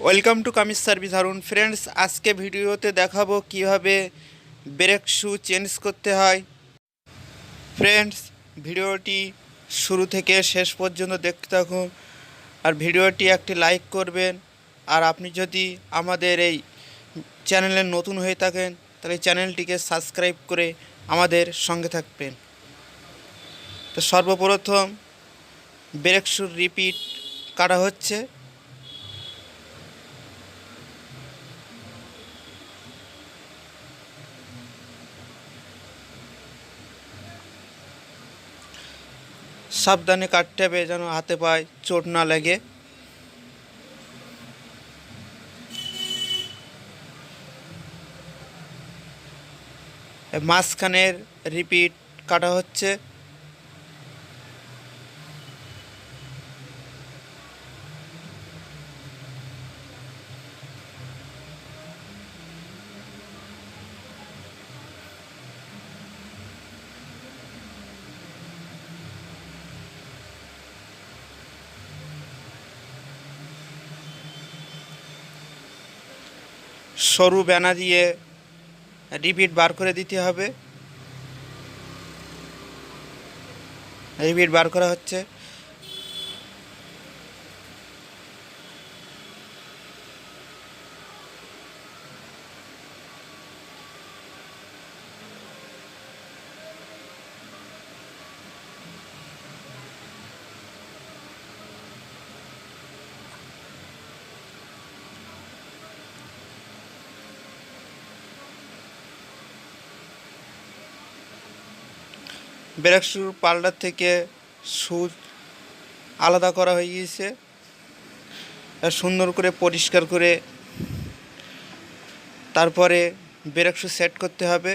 Welcome to kameez service Harun. Friends, আজকে ভিডিওতে দেখাবো কিভাবে ব্রেক শু চেঞ্জ করতে হয়। ফ্রেন্ডস, ভিডিওটি শুরু থেকে শেষ পর্যন্ত দেখতে থাকুন আর ভিডিওটি একটি লাইক করবেন। আর আপনি যদি আমাদের এই চ্যানেলে নতুন হয়ে থাকেন তাহলে চ্যানেলটিকে সাবস্ক্রাইব করে আমাদের সঙ্গে থাকবেন। তো সর্বপ্রথম ব্রেক শুর রিপিট কাটা হচ্ছে। সাবধানে কাটতে হবে যেন হাতে পায়ে চোট না লাগে। মাঝখানের রিপিট কাটা হচ্ছে। সরু ব্যানা দিয়ে রিপিট বার করে দিতে হবে। রিপিট বার করা হচ্ছে। ব্রেক শুর পাল্টার থেকে সুচ আলাদা করা হয়ে গিয়েছে। সুন্দর করে পরিষ্কার করে তারপরে ব্রেক শু সেট করতে হবে।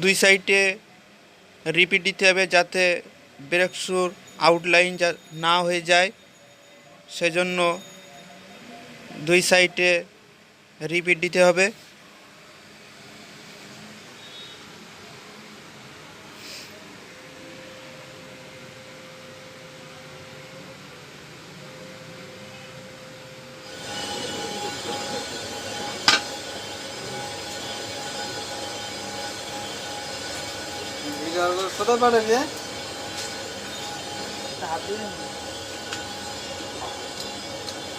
দুই সাইডে রিপিট দিতে হবে যাতে ব্রেক শুর আউটলাইন না হয়ে যায়, সেজন্য দুই সাইডে রিপিট দিতে হবে। কোথায় পাঠাবি?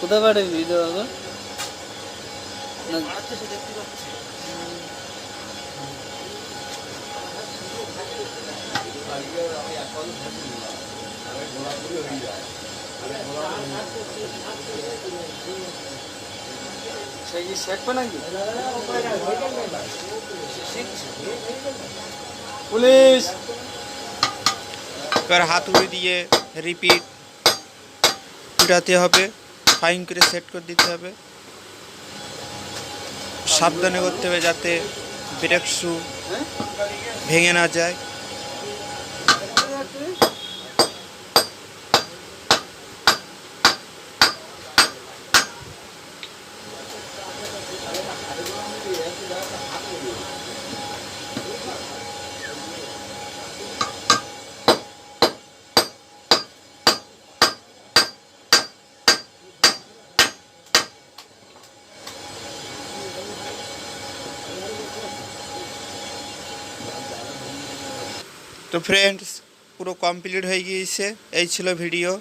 কোথায় পাঠাবি ভিডিও? সে কি শেখবে নাকি? পুলিশ এবার হাতুড়ি দিয়ে রিপিট পিটাতে হবে, ফাইন করে সেট করে দিতে হবে। সাবধানে করতে হবে যাতে ব্রেক শু ভেঙে না যায়। তো ফ্রেন্ডস, পুরো কমপ্লিট হয়ে গিয়েছে। এই ছিল ভিডিও।